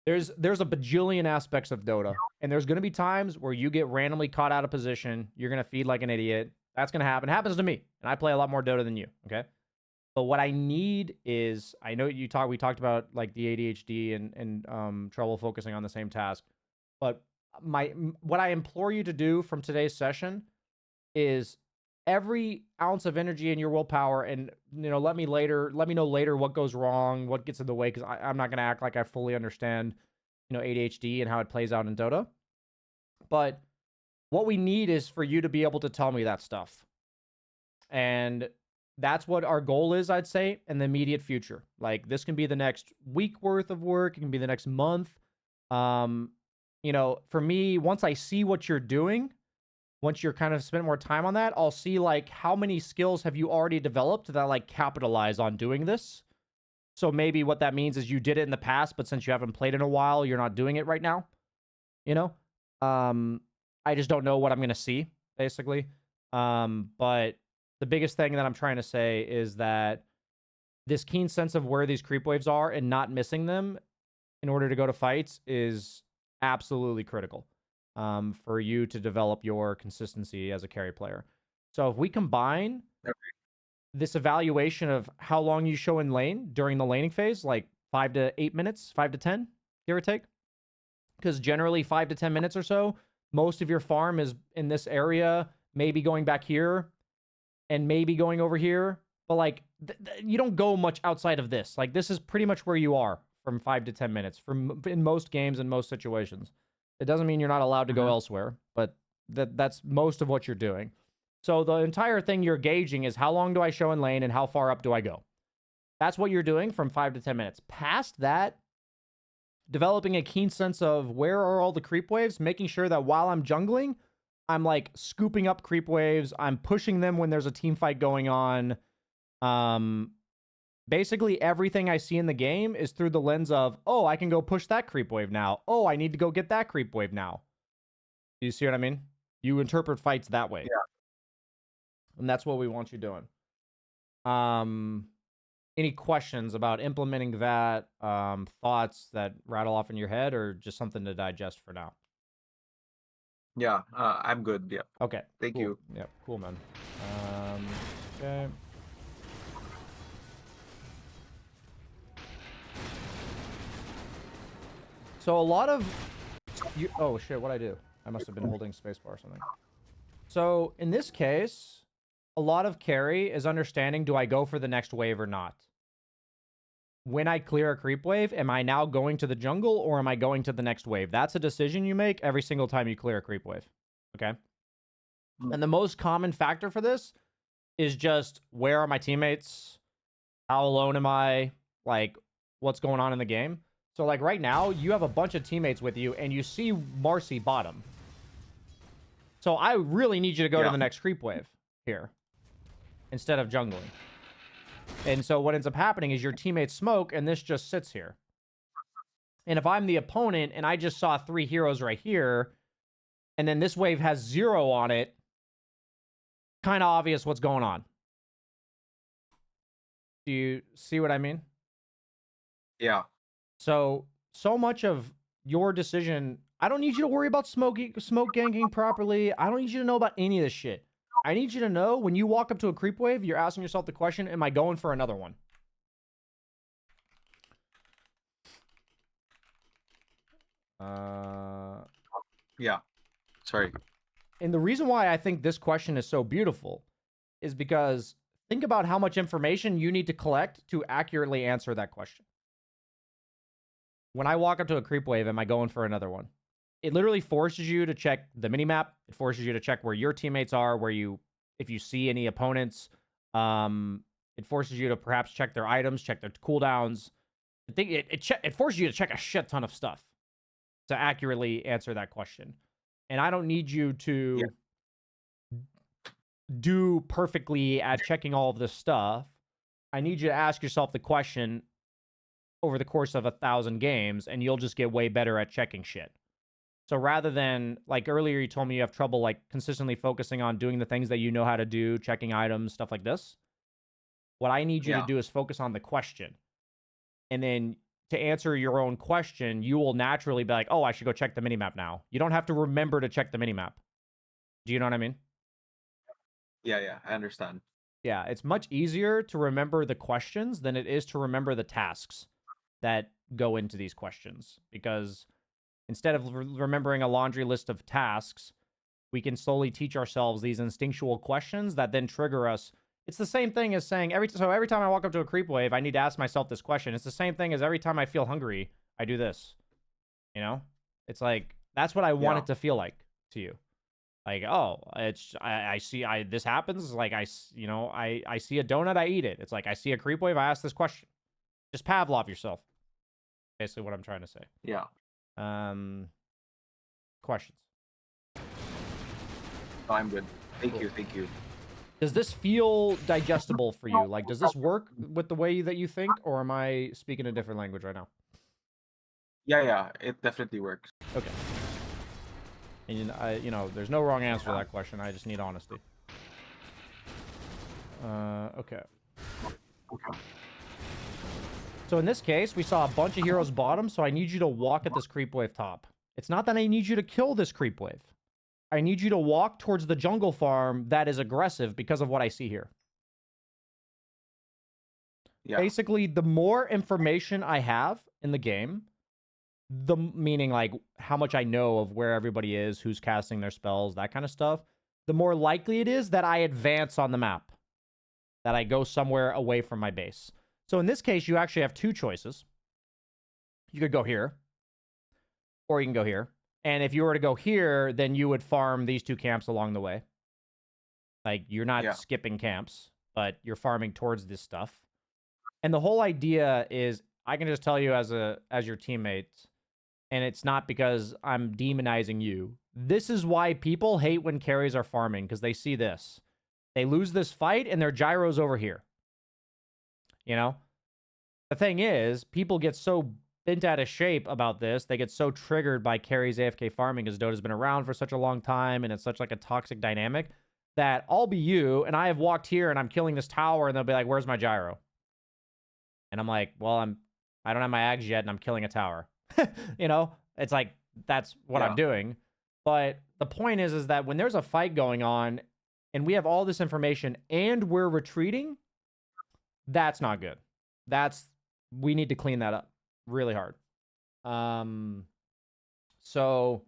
There's a bajillion aspects of Dota, and there's going to be times where you get randomly caught out of position. You're going to feed like an idiot. That's going to happen. It happens to me, and I play a lot more Dota than you, okay? But what I need is, I know we talked about like the ADHD and trouble focusing on the same task, but what I implore you to do from today's session is every ounce of energy in your willpower, and let me know later what goes wrong, what gets in the way, because I'm not going to act like I fully understand ADHD and how it plays out in Dota. But what we need is for you to be able to tell me that stuff, and that's what our goal is, I'd say, in the immediate future. Like, this can be the next week worth of work, it can be the next month. For me, once I see what you're doing, once you're kind of spent more time on that, I'll see like how many skills have you already developed that like capitalize on doing this. So maybe what that means is you did it in the past, but since you haven't played in a while, you're not doing it right now. I just don't know what I'm going to see, basically. But the biggest thing that I'm trying to say is that this keen sense of where these creep waves are and not missing them in order to go to fights is absolutely critical. For you to develop your consistency as a carry player. So if we combine this evaluation of how long you show in lane during the laning phase, like 5 to 8 minutes, 5 to 10, give or take, because generally 5 to 10 minutes or so, most of your farm is in this area, maybe going back here, and maybe going over here, but like you don't go much outside of this. Like, this is pretty much where you are from 5 to 10 minutes in most games and most situations. It doesn't mean you're not allowed to go elsewhere, but that's most of what you're doing. So the entire thing you're gauging is how long do I show in lane and how far up do I go? That's what you're doing from 5 to 10 minutes. Past that, developing a keen sense of where are all the creep waves, making sure that while I'm jungling, I'm like scooping up creep waves. I'm pushing them when there's a team fight going on. Basically, everything I see in the game is through the lens of, oh, I can go push that creep wave now. Oh, I need to go get that creep wave now. Do you see what I mean? You interpret fights that way. Yeah. And that's what we want you doing. Any questions about implementing that? Thoughts that rattle off in your head, or just something to digest for now? Yeah, I'm good. Yeah. Okay. Thank cool. you. Yep. Cool, man. Okay. So a lot of you. Oh shit! What'd I do? I must have been holding spacebar or something. So in this case, a lot of carry is understanding: do I go for the next wave or not? When I clear a creep wave, am I now going to the jungle or am I going to the next wave? That's a decision you make every single time you clear a creep wave. Okay. And the most common factor for this is just, where are my teammates? How alone am I? Like, what's going on in the game? So like right now, you have a bunch of teammates with you and you see Marcy bottom. So I really need you to go to the next creep wave here instead of jungling. And so what ends up happening is your teammates smoke and this just sits here. And if I'm the opponent and I just saw 3 heroes right here, and then this wave has 0 on it, kind of obvious what's going on. Do you see what I mean? Yeah. So much of your decision, I don't need you to worry about smoke ganking properly. I don't need you to know about any of this shit. I need you to know when you walk up to a creep wave, you're asking yourself the question, am I going for another one? Yeah. Sorry. And the reason why I think this question is so beautiful is because think about how much information you need to collect to accurately answer that question. When I walk up to a creep wave, am I going for another one? It literally forces you to check the minimap. It forces you to check where your teammates are, if you see any opponents. It forces you to perhaps check their items, check their cooldowns. I think it forces you to check a shit ton of stuff to accurately answer that question. And I don't need you to do perfectly at checking all of this stuff. I need you to ask yourself the question over the course of 1,000 games, and you'll just get way better at checking shit. So rather than, like earlier, you told me you have trouble like consistently focusing on doing the things that you know how to do, checking items, stuff like this. What I need you to do is focus on the question. And then to answer your own question, you will naturally be like, oh, I should go check the minimap now. You don't have to remember to check the minimap. Do you know what I mean? Yeah, I understand. Yeah, it's much easier to remember the questions than it is to remember the tasks that go into these questions. Because instead of remembering a laundry list of tasks, we can slowly teach ourselves these instinctual questions that then trigger us. It's the same thing as saying every time I walk up to a creep wave, I need to ask myself this question. It's the same thing as every time I feel hungry, I do this. You know? It's like that's what I want it to feel like to you. Like, oh, I see this happens. Like I see a donut, I eat it. It's like I see a creep wave, I ask this question. Just Pavlov yourself. Basically what I'm trying to say. Yeah. Questions. Oh, I'm good. Thank you. Does this feel digestible for you? Like, does this work with the way that you think, or am I speaking a different language right now? Yeah, it definitely works. Okay. And there's no wrong answer to that question. I just need honesty. Okay. So in this case, we saw a bunch of heroes bottom, so I need you to walk at this creep wave top. It's not that I need you to kill this creep wave. I need you to walk towards the jungle farm that is aggressive because of what I see here. Yeah. Basically, the more information I have in the game, meaning like how much I know of where everybody is, who's casting their spells, that kind of stuff, the more likely it is that I advance on the map, that I go somewhere away from my base. So in this case, you actually have two choices. You could go here, or you can go here. And if you were to go here, then you would farm these two camps along the way. Like, you're not skipping camps, but you're farming towards this stuff. And the whole idea is, I can just tell you as your teammate, and it's not because I'm demonizing you. This is why people hate when carries are farming, because they see this. They lose this fight, and their gyro's over here. You know? The thing is, people get so bent out of shape about this. They get so triggered by carries AFK farming, because Dota's been around for such a long time, and it's such like a toxic dynamic, that I'll be you, and I have walked here, and I'm killing this tower, and they'll be like, where's my gyro? And I'm like, well, I don't have my ags yet, and I'm killing a tower. You know, it's like, that's what I'm doing. But the point is that when there's a fight going on and we have all this information and we're retreating, that's not good. We need to clean that up really hard. So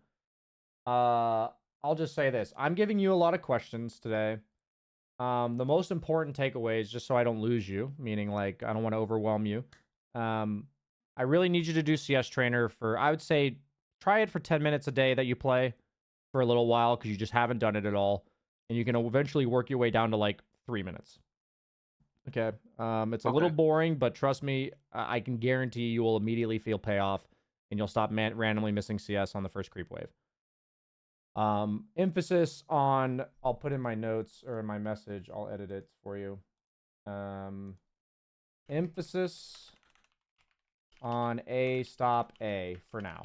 I'll just say this. I'm giving you a lot of questions today. The most important takeaways, just so I don't lose you, meaning like I don't want to overwhelm you. I really need you to do CS Trainer for, I would say, try it for 10 minutes a day that you play for a little while, because you just haven't done it at all. And you can eventually work your way down to like 3 minutes. Okay. It's a little boring, but trust me, I can guarantee you will immediately feel payoff, and you'll stop randomly missing CS on the first creep wave. Emphasis on, I'll put in my notes or in my message, I'll edit it for you. Emphasis on A, stop A for now.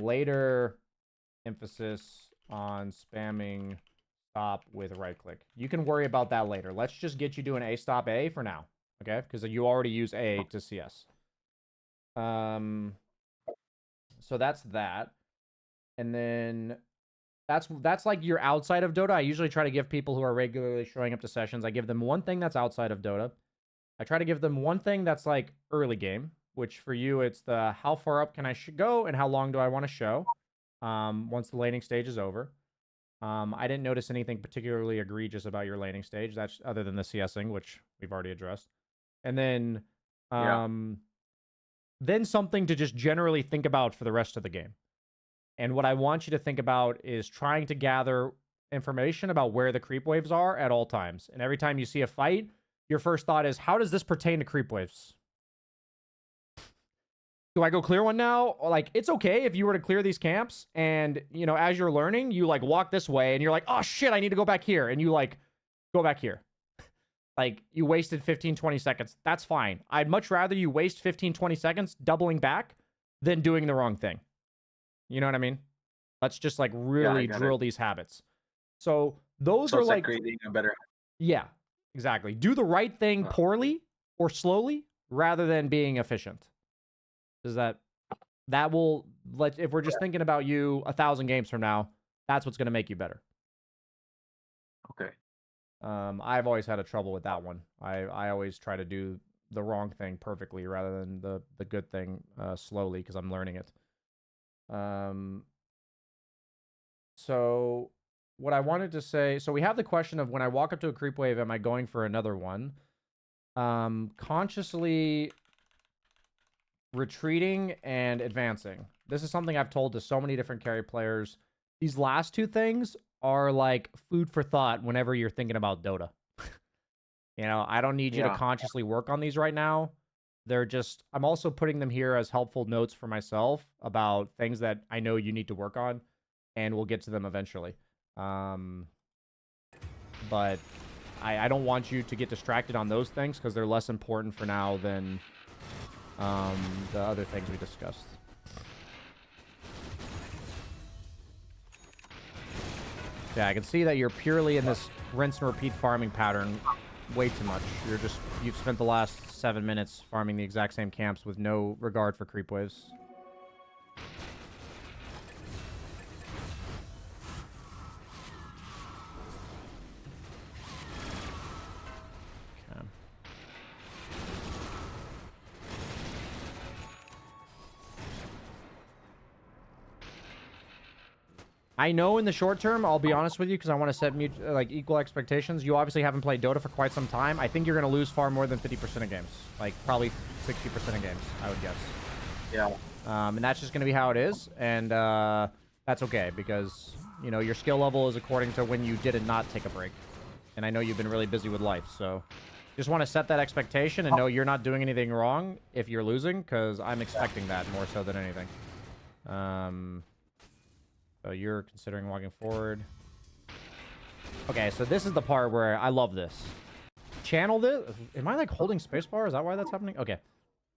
Later, emphasis on spamming stop with right click. You can worry about that later. Let's just get you doing A, stop A for now. Okay? Because you already use A to CS. So that's that. And then that's like your outside of Dota. I usually try to give people who are regularly showing up to sessions, I give them one thing that's outside of Dota. I try to give them one thing that's like early game, which for you, it's the how far up can I go and how long do I want to show once the laning stage is over. I didn't notice anything particularly egregious about your laning stage. That's other than the CSing, which we've already addressed. And then, Yeah. then something to just generally think about for the rest of the game. And what I want you to think about is trying to gather information about where the creep waves are at all times. And every time you see a fight, your first thought is, how does this pertain to creep waves? Do I go clear one now? Like, it's okay if you were to clear these camps and, you know, as you're learning, you like walk this way and you're like, oh shit, I need to go back here. And you like go back here. Like, you wasted 15, 20 seconds. That's fine. I'd much rather you waste 15, 20 seconds doubling back than doing the wrong thing. You know what I mean? Let's just like really drill these habits. So those So are it's like creating a better. yeah, exactly. Do the right thing poorly or slowly rather than being efficient. Does that will let, if we're just thinking about you 1,000 games from now, that's what's going to make you better. Okay. I've always had a trouble with that one. I always try to do the wrong thing perfectly rather than the good thing slowly because I'm learning it. So what I wanted to say, so we have the question of when I walk up to a creep wave, am I going for another one? Consciously retreating and advancing. This is something I've told to so many different carry players. These last two things are like food for thought whenever you're thinking about Dota. You know, I don't need you to consciously work on these right now. They're just, I'm also putting them here as helpful notes for myself about things that I know you need to work on, and we'll get to them eventually. But I don't want you to get distracted on those things because they're less important for now than the other things we discussed. Yeah, I can see that you're purely in this rinse and repeat farming pattern way too much. You've spent the last 7 minutes farming the exact same camps with no regard for creep waves. I know in the short term, I'll be honest with you, because I want to set like equal expectations. You obviously haven't played Dota for quite some time. I think you're going to lose far more than 50% of games. Like, probably 60% of games, I would guess. Yeah. And that's just going to be how it is. And that's okay, because, you know, your skill level is according to when you did not take a break. And I know you've been really busy with life, so just want to set that expectation and know you're not doing anything wrong if you're losing, because I'm expecting that more so than anything. So you're considering walking forward. Okay, so this is the part where I love this. Channel this. Am I like holding spacebar? Is that why that's happening? Okay.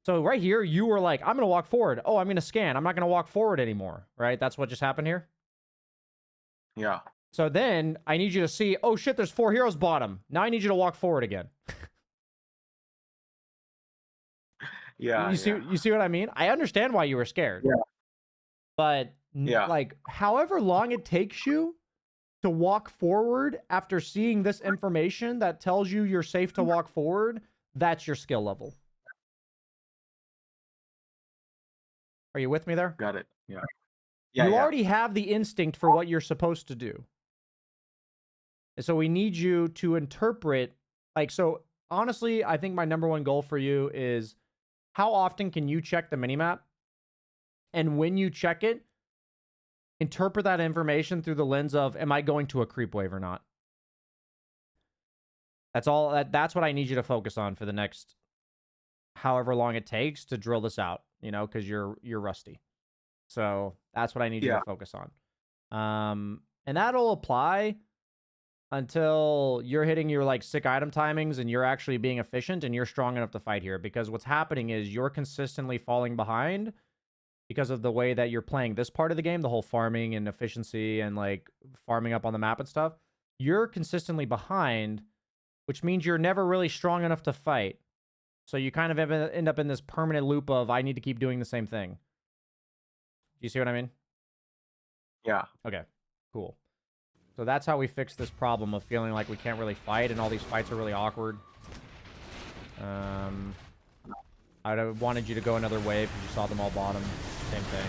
So right here, you were like, I'm going to walk forward. Oh, I'm going to scan. I'm not going to walk forward anymore. Right? That's what just happened here? Yeah. So then I need you to see, oh shit, there's 4 heroes bottom. Now I need you to walk forward again. Yeah. You see what I mean? I understand why you were scared. Yeah. But like, however long it takes you to walk forward after seeing this information that tells you you're safe to walk forward, that's your skill level. Are you with me there? Got it. Yeah. You already have the instinct for what you're supposed to do. And so we need you to interpret, like, so honestly, I think my #1 goal for you is how often can you check the minimap? And when you check it, interpret that information through the lens of, am I going to a creep wave or not? That's all. That's what I need you to focus on for the next however long it takes to drill this out, you know, because you're rusty. So that's what I need you to focus on. And that'll apply until you're hitting your like sick item timings and you're actually being efficient and you're strong enough to fight here. Because what's happening is you're consistently falling behind because of the way that you're playing this part of the game, the whole farming and efficiency and like farming up on the map and stuff. You're consistently behind, which means you're never really strong enough to fight. So you kind of end up in this permanent loop of, I need to keep doing the same thing. Do you see what I mean? Yeah. Okay, cool. So that's how we fix this problem of feeling like we can't really fight and all these fights are really awkward. I would have wanted you to go another wave because you saw them all bottom. Same thing.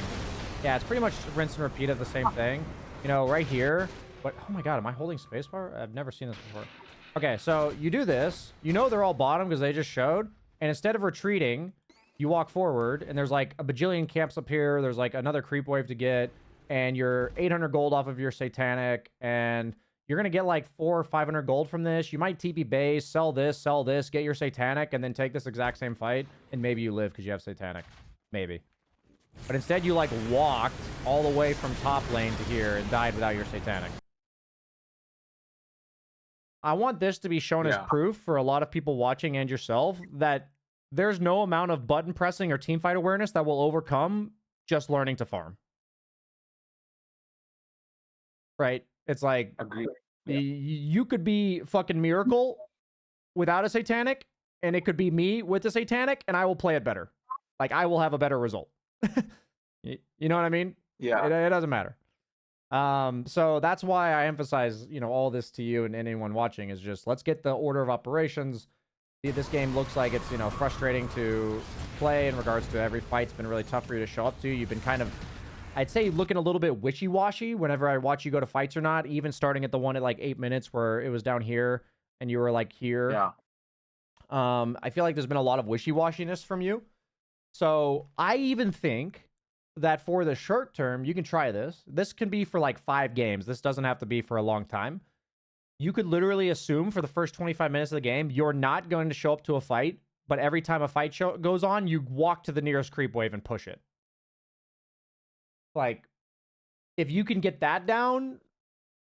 Yeah, it's pretty much rinse and repeat of the same thing. You know, right here, What? Oh my god, am I holding spacebar? I've never seen this before. Okay, so you do this. You know they're all bottom because they just showed. And instead of retreating, you walk forward, and there's like a bajillion camps up here. There's like another creep wave to get, and you're 800 gold off of your satanic, and you're gonna get like 400 or 500 gold from this. You might TP base, sell this, get your satanic, and then take this exact same fight, and maybe you live because you have satanic. Maybe. But instead, you like walked all the way from top lane to here and died without your satanic. I want this to be shown as proof for a lot of people watching and yourself that there's no amount of button pressing or teamfight awareness that will overcome just learning to farm. Right? It's like, Agree. You could be fucking Miracle without a satanic, and it could be me with a satanic, and I will play it better. Like, I will have a better result. You know what I mean? Yeah. It doesn't matter. So that's why I emphasize, all this to you and anyone watching is just, let's get the order of operations. This game looks like it's, frustrating to play in regards to every fight's been really tough for you to show up to. You've been kind of, I'd say, looking a little bit wishy-washy whenever I watch you go to fights or not, even starting at the one at like 8 minutes where it was down here and you were like here. Yeah. I feel like there's been a lot of wishy-washiness from you. So I even think that for the short term, you can try this. This can be for like 5 games. This doesn't have to be for a long time. You could literally assume for the first 25 minutes of the game, you're not going to show up to a fight, but every time a fight goes on, you walk to the nearest creep wave and push it. Like, if you can get that down,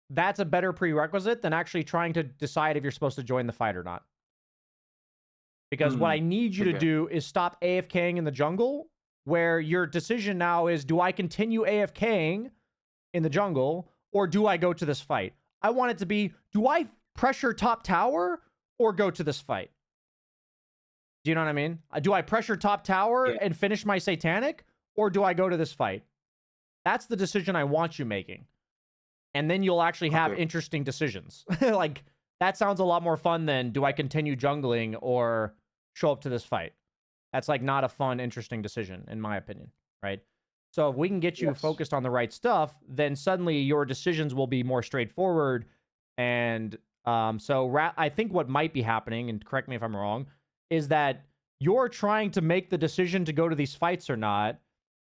that's a better prerequisite than actually trying to decide if you're supposed to join the fight or not. Because what I need you to do is stop AFKing in the jungle, where your decision now is, do I continue AFKing in the jungle, or do I go to this fight? I want it to be, do I pressure top tower, or go to this fight? Do you know what I mean? Do I pressure top tower and finish my satanic, or do I go to this fight? That's the decision I want you making. And then you'll actually have interesting decisions. Like, that sounds a lot more fun than, do I continue jungling or show up to this fight? That's like not a fun, interesting decision, in my opinion, right? So if we can get you focused on the right stuff, then suddenly your decisions will be more straightforward. And I think what might be happening, and correct me if I'm wrong, is that you're trying to make the decision to go to these fights or not,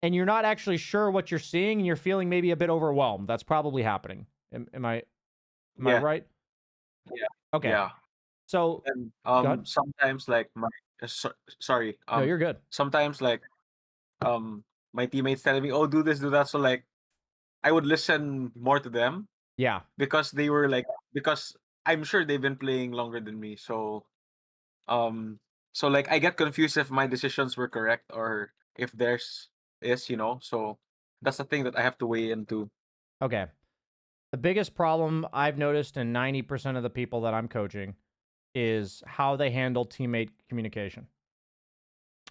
and you're not actually sure what you're seeing, and you're feeling maybe a bit overwhelmed. That's probably happening. Am I right? Yeah. Okay. Yeah. So and sometimes like sorry. No, you're good. Sometimes like my teammates telling me, "Oh, do this, do that." So like I would listen more to them. Yeah. Because I'm sure they've been playing longer than me. So like I get confused if my decisions were correct or if theirs is, So that's the thing that I have to weigh into. Okay. The biggest problem I've noticed in 90% of the people that I'm coaching is how they handle teammate communication.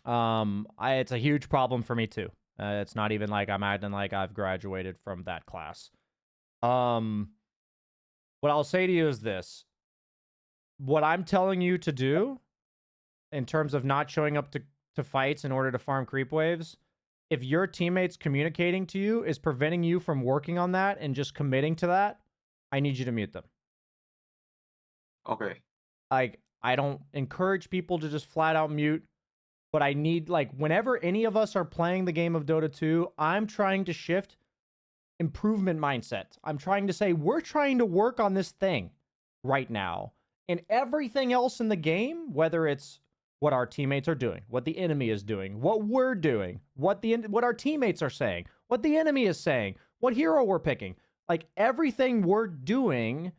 It's a huge problem for me too. It's not even like I'm acting like I've graduated from that class. What I'll say to you is this. What I'm telling you to do in terms of not showing up to fights in order to farm creep waves, if your teammates communicating to you is preventing you from working on that and just committing to that, I need you to mute them. Okay. Like, I don't encourage people to just flat out mute, but I need, like, whenever any of us are playing the game of Dota 2, I'm trying to shift improvement mindset. I'm trying to say, we're trying to work on this thing right now. And everything else in the game, whether it's what our teammates are doing, what the enemy is doing, what we're doing, what our teammates are saying, what the enemy is saying, what hero we're picking. Like, everything we're doing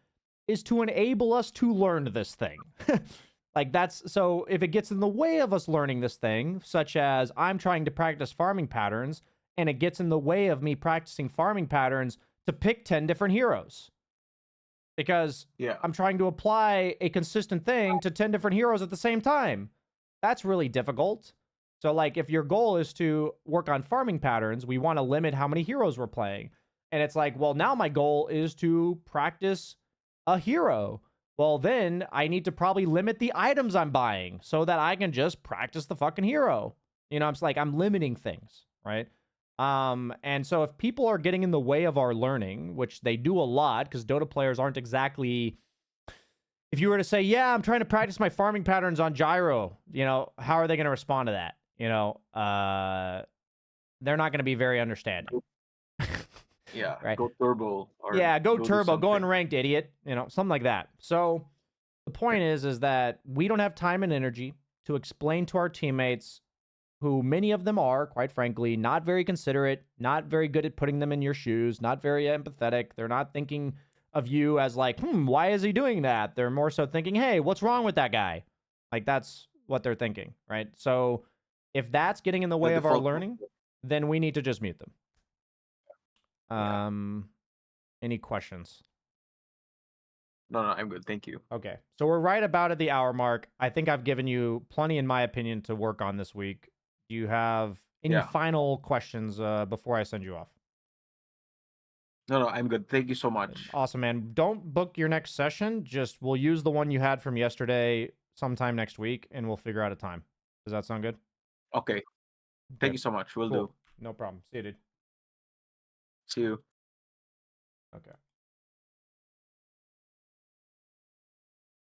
is to enable us to learn this thing. Like, so if it gets in the way of us learning this thing, such as I'm trying to practice farming patterns, and it gets in the way of me practicing farming patterns to pick 10 different heroes. Because I'm trying to apply a consistent thing to 10 different heroes at the same time. That's really difficult. So, like, if your goal is to work on farming patterns, we want to limit how many heroes we're playing. And it's like, well, now my goal is to practice a hero. Well, then I need to probably limit the items I'm buying so that I can just practice the fucking hero. I'm limiting things, right? And so if people are getting in the way of our learning, which they do a lot, because Dota players aren't exactly. If you were to say, yeah, I'm trying to practice my farming patterns on Gyro, how are they going to respond to that? They're not going to be very understanding. Yeah, right? go turbo or Yeah, go go do turbo, go something. unranked, idiot. Something like that. So the point is that we don't have time and energy to explain to our teammates, who many of them are, quite frankly, not very considerate, not very good at putting them in your shoes, not very empathetic. They're not thinking of you as like, why is he doing that? They're more so thinking, hey, what's wrong with that guy? Like, that's what they're thinking, right? So if that's getting in the The way of our default. learning, then we need to just mute them. Yeah. Any questions? No, I'm good. Thank you. Okay. So we're right about at the hour mark. I think I've given you plenty, in my opinion, to work on this week. Do you have any Yeah. final questions before I send you off? No, I'm good. Thank you so much. Awesome, man. Don't book your next session. Just we'll use the one you had from yesterday sometime next week, and we'll figure out a time. Does that sound good? Okay. Thank you so much. Will Cool. do. No problem. See you, dude. See you. Okay.